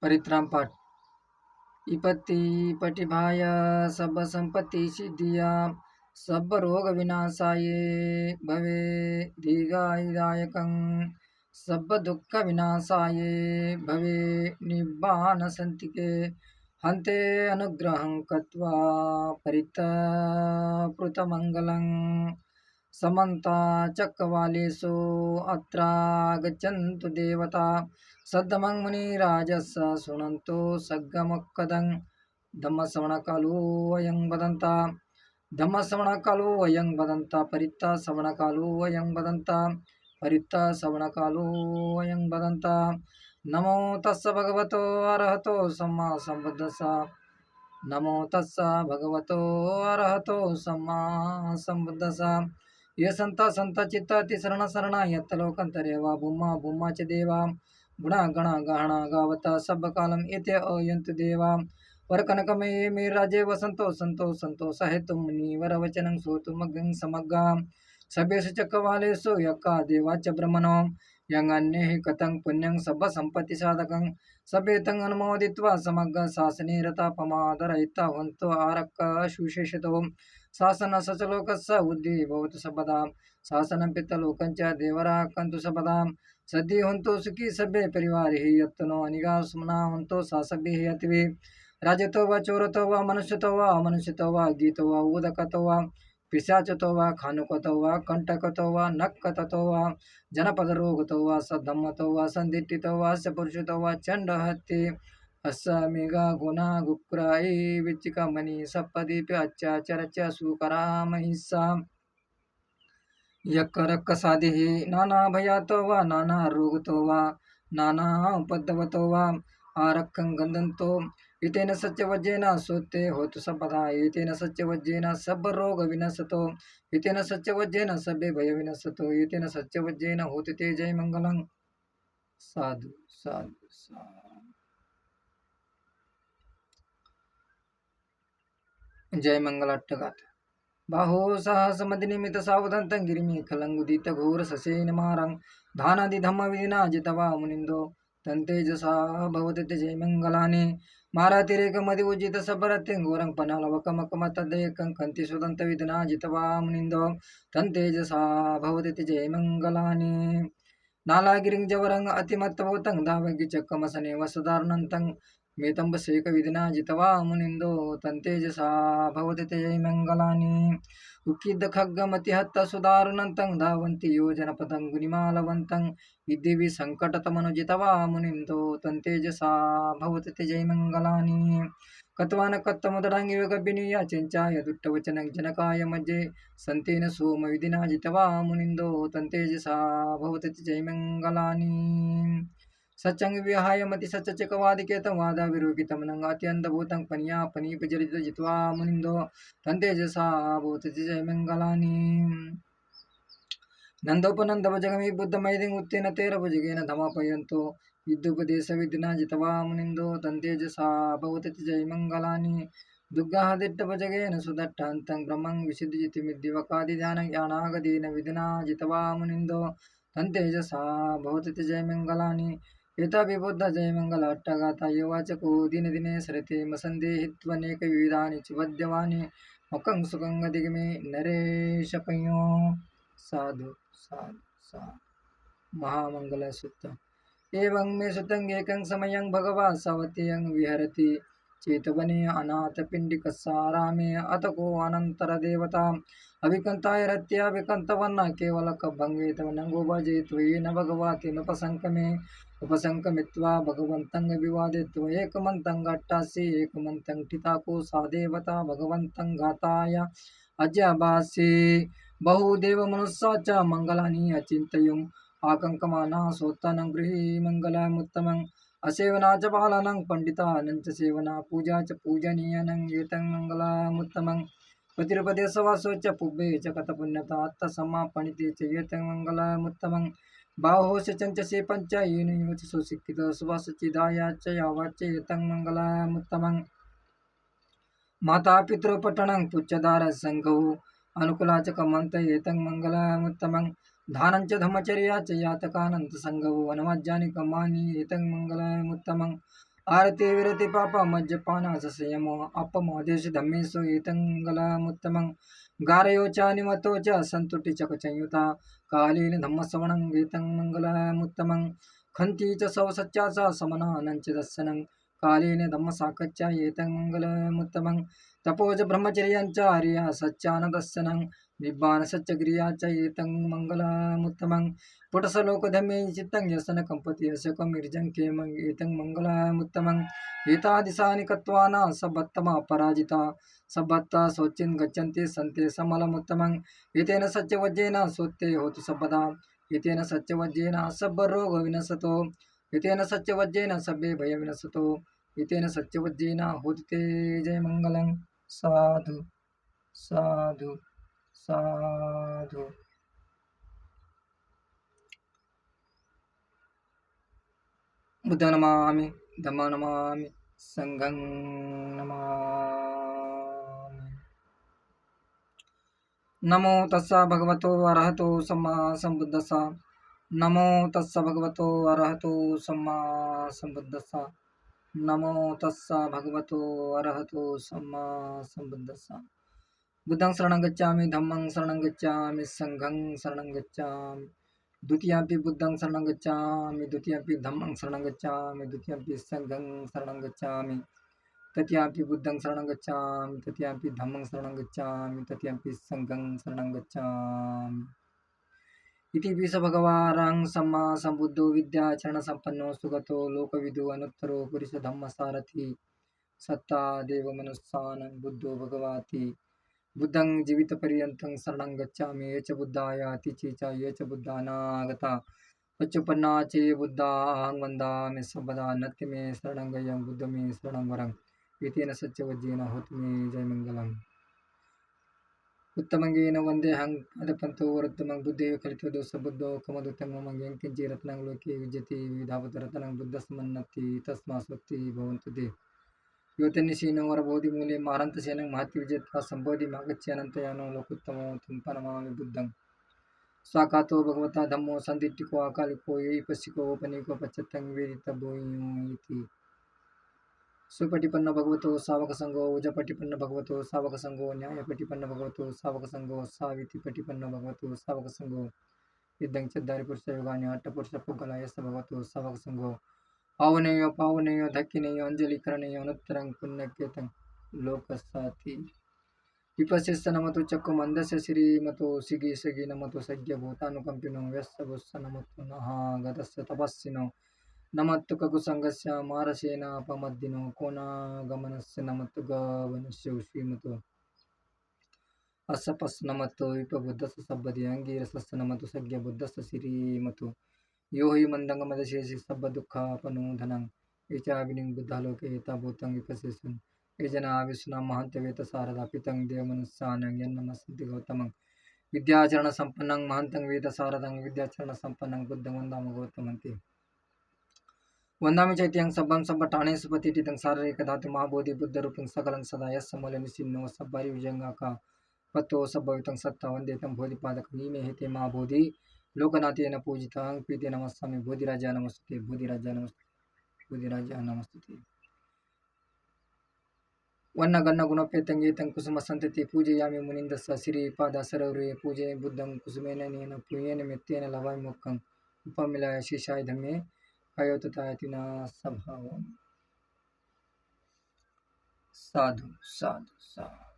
परित्राम पाठ विपत्ति पटिभाय सब संपत्ति सिद्धिया सब रोग विनाशाय भवे दीर्घायुदायकं सब दुःख विनाशाय भवे निब्बान संतिके हन्ते अनुग्रहं कृत्वा परितप्रुतमङ्गलं समन्ता चक्रवालेषु अत्रागच्छन्तु देवता सद्धमं मुनिराजस शृणन्तो सग्गमक्कदं धम्मश्रवणकालो अयं वदन्ता धम्मश्रवणकालो अयं वदन्ता परित्ता श्रवणकालो अयं वदन्ता परित्ता श्रवणकालो अयं वदन्ता नमो तस्स भगवतो अरहतो सम्मा सम्बुद्धस्स नमो तस्स भगवतो अरहतो सम्मा सम्बुद्धस्स ये संत चित्त शरण शरण यत्त लोकंतरे वा भूमा भूमाच देवा गुणा गणा गहना गावता सब कालम येते अयंत देवा वर कनकमये मे राजे वसंतो संतो संतो सहेतु मुनि वर वचनं सोतु मग्गं समग्गा सभ्येषु चक्रवालेषु यक्का देवाच ब्रह्मणो यंगान्ये हि कथं पुण्यं सब संपत्ति साधकं सभ्येतं अनुमोदित्वा समग्र शासने रता पमादरहिता हन्तो आरक्क सुशेषतो शासन सचलोकस्य उद्धि भवतु सबदा शासनं पित्तलोकञ्च देवराकन्तु सबदा सद्य हन्तो सुखी सभ्य परिवार ही यत्नो अनिगा सुमना हन्तो सासभ्य ही अतिवे राजतो वा चोरतो वा मनुष्यतो वा अमनुष्यतो वा गीतो वा उदकतो वा पिशाचतो वा खानुकतो वा कंटकतो वा नक्कतो वा जनपद रोगतो वा सद्धम्मतो वा संदिट्टितो वा सपुरुषतो वा चंडहत्ति अस्मेघा गुणा गुक्राई विचिकमणि सप्पदीप्य चरच सुकरा महिषा यक्करक्कसादिः नाना भयातो वा नाना रोगतो वा नाना उपद्रवतो वा आरक्कं गन्धन्तो एतेन सत्यवज्रेन सोते होतु सबदा एतेन सत्यवज्रेन सब रोग विनशतो एतेन सत्यवज्रेन सबे भय विनशतो एतेन सत्यवज्रेन होते ते जय मंगलं साधु साधु साधु जय मंगल अट्टगाथ बाहो सहसमदिनिमित सावधन्तं गिरिमेखलङ्गुदित घोर ससेन मारं धानादि धम्म विधिना जितवा मुनिन्दो तन्तेजसा भवति जय मंगलानि मारातिरेक मदि उजित सबरत्यं घोरं पनालवकमकमतदेकं कंति सुदन्त विधिना जितवा मुनिन्दो तन्तेजसा भवति जय मंगलानि नालागिरिं जवरं अतिमत्त भवतं धावगि चक्कमसने वसुदार्णन्तं मेतंब शेक विधिना जितवा मुनिंदो तंतेजसा भवति जय मंगलानि उक्किद्द खड्गमति हत्त सुदारुणन्तं धावन्ति योजनपदं गुनिमालवन्तं विद्दिवि संकटतमनु जितवा मुनिंदो तंतेजसा भवति जय मंगलानि कत्वान कत्तमुदडांगि योगबिनिया चिंचाय दुट्टवचनं जनकाय मध्ये संतेन सोम विधिना जितवा मुनिंदो तंतेजसा भवति जय मंगलानि सच्चंग विहाय मति सच्चकवादिकेतं वादा विरोगितं नंगात्यंतभूतं पनिया पनीप जरित जित्वा मुनिंदो तंतेजसा भवति जय मंगलानि नंदोपनंदव जगमी बुद्ध मैदिं उत्तेन तेर भुजगेन धमापयन्तो युद्धोपदेश विधिना जितवा मुनिंदो तंतेजसा भवति जय मंगलानि दुग्गाहदिट्ट भुजगेन सुदट्टान्तं ब्रह्मं विशुद्धिजितिमिद्दिवकादि ध्यानं यानागदेन विधिना जितवा मुनिंदो तंतेजसा भवति जय मंगलानि एता विबुद्ध जय मंगल अट्टगाथा युवाचको दिन दिने सरते मसंदेहित्वनेक विविधानि चिवद्यवानि मुखं सुखं दिगमे नरेश पयो साधु साधु साधु महामंगल सुत्त एवं मे सुतं एकं समयं भगवा सवत्यं विहरति चेतवने अनाथ पिंडिकसारामे अतको अनंतर देवता अभिकंताय रत्या विकंतवन्न केवल कभंगे तव नंगो भजे त्वेन भगवते नुपसंकमे उपसंकमित्वा भगवन्तं विवादित्व एकमन्तं घट्टासि एकमन्तं ठिताको सा देवता भगवन्तं घाताय अजभासि बहुदेव मनुष्या च मंगलानि अचिन्तयम् आकङ्कमाना सोत्तानं गृही मङ्गलमुत्तमम् असेवना च बालानं पंडितानं च सेवना पूजा च पूजनीयनं एतं मङ्गलमुत्तमम् प्रतिरूपदे सवासो च पुब्बे च कथपुण्यता अत्तसम्मा पणिते च एतं मङ्गलमुत्तमम् बाहोश चंचसे पंच येन योच सुशिक्षित सुवासचिदाया च यावाच एतं मङ्गलमुत्तमम् माता पितृपटनं पुच्छदार संघौ अनुकूलाच कमंत एतं मङ्गलमुत्तमम् धानं च धम्मचर्या च यातकानन्त संघौ वनमज्जानि कमानि एतं मङ्गलमुत्तमम् आरती विरति पाप मज्जपानास संयमो अपमादेश धम्मेषु एतङ्गलमुत्तमं गारयो च निमतो च सन्तुष्टि च संयुता कालेन धम्मश्रवणं गीतं मङ्गलमुत्तमं खन्ति च सवसच्चा च समनानं च दर्शनं कालेन धम्मसाकच्च एतं मङ्गलमुत्तमं तपोज ब्रह्मचर्यं च आर्या सच्चानदर्शनं निब्बान सच्चक्रिया च एतं मङ्गलमुत्तमं पुटसलोकधमे चित्तं यसन कंपति यशकं गिरिजं केमं एतं मङ्गलमुत्तमं एतादिशानि कत्वाना सबत्तमा पराजिता सबत्ता शोचिन् गच्छन्ति सन्ते समलमुत्तमं एतेन सत्यवज्रेन सोत्ते होतु सबदा एतेन सत्यवज्रेन सर्वरोग विनशतो एतेन सत्यवज्रेन सर्वे भय विनशतो एतेन सत्यवज्रेन होतु ते जयमङ्गलं साधु साधु साधु बुद्धं नमामि धम्मं नमामि संघं नमामि। नमो तस्स भगवतो अरहतो सम्मा सम्बुद्धस्स नमो तस्स भगवतो अरहतो सम्मा सम्बुद्धस्स नमो तस्स भगवतो अरहतो सम्मा सम्बुद्धस्स बुद्धं शरणं गच्छामि धम्मं शरणं गच्छामि संघं शरणं गच्छामि द्वितीयंपि बुद्धं शरणं गच्छामि द्वितीयंपि धम्मं शरणं गच्छामि द्वितीयंपि संघं शरणं गच्छामि तृतीयंपि बुद्धं शरणं गच्छामि तृतीयंपि धम्मं शरणं गच्छामि तृतीयंपि संघं शरणं गच्छामि इति विष भगवान् सम्मा सम्बुद्धो विद्याचरणसम्पन्नो सुगतो लोकविदो अनुत्तरो पुरुषधम्मसारथि सत्ता देवमनुस्सानं बुद्धो भगवाति बुद्धं जीवितपर्यन्तं शरणं गच्छामि ये च बुद्धायाति च ये च बुद्धानागता पच्चुपन्ना च ये बुद्धा अहं वन्दामि सर्वदा नत्ति मे शरणं गयं बुद्ध मे शरणं वरं एतेन सत्यवज्रेन होतु मे जयमङ्गलम् उत्तमङ्गेन वन्देऽहं पदपन्तो वरुत्तमं बुद्धे कलितो दोषबुद्धो कमदुत्तमं मङ्गेन किञ्चिरत्नं लोके विद्यते विधावतरत्नं बुद्धस्मन्नति तस्मात् स्वस्ति भवन्तु ते योतनिशीनो वरबोधिमूले मारन्तसेनं महत्विजेत्वा सम्बोधिमागच्छनन्तयानो लोकोत्तमो तं परमामि बुद्धं स्वाकातो भगवता धम्मो सन्दिट्टिको अकालिको यैपस्सिको ओपनीको पश्चत्तं वेदितव्यो इति सुपटिपन्न भगवतो सावकसंगो उजपटिपन्न भगवतो सावकसंगो न्यायपटिपन्न भगवतो सावकसंगो सावित्रिपटिपन्न भगवतो सावकसंगो इदं चद्दारि पुरुषयोगानि अट्टपुरुष पुग्गलायस्य भगवतो सावकसंगो पावनेयो धक्किनेयो अंजलिकरणेयो अनुत्तरं पुण्यकेतं लोकसाति विपस्यस्य नमतो चक्कु मंदस्य श्रीमतो सिगी सगी नमतो सज्ञ भूतानुकंपिनो व्यस्य बुस्स नमतो नहागतस्य तपस्सिनो नमत्तु ककुसंगस्य मारसेनापमद्दिनो कोनागमनस्य नमत्तु गवनस्य श्रीमतो अस्सपस् नमतो विपबुद्धस्य सब्बदि अंगीरसस्य नमतो सज्ञ बुद्धस्य श्रीमतो यो हि मंदंगमदशेषि सब दुःखापनोधनं एचाविनिं बुद्धालोके एताभूतं विपश्यन् ये जना विष्णुना महन्तवेत सारदा पितं देवमनुस्सानं यन्नमस्ति गौतमं विद्याचरणसम्पन्नं महन्तं वेद सारदं विद्याचरणसम्पन्नं बुद्धं वन्दामि गौतमन्ति वन्दामि चैत्यं सब्बं सब्बटाणे सुपतिटितं शारीरिकधातु महाबोधि बुद्धरूपं सकलं सदा यस्य मूलनिसिन्नो सब्बारि विजङ्गाका पत्तो सब्भवितं सत्ता वन्देतं बोधिपादकं नीमे हेते महाबोधि लोकनाथेन पूजितं प्रीते नमस्सामि बोधिराजा नमस्ते बोधिराजा नमस्ते बोधिराजा नमस्ते वन्न गन्न गुणपेतं येतं कुसुमसन्तति पूजयामि मुनिन्दस्य श्रीपादसरोवरे पूजे बुद्धं कुसुमेन नेन प्रियेण मित्तेन लवामि मुखम् उपमिलाय शीशाय धम्मे कयोततायति न स्वभावम् साधु साधु साधु।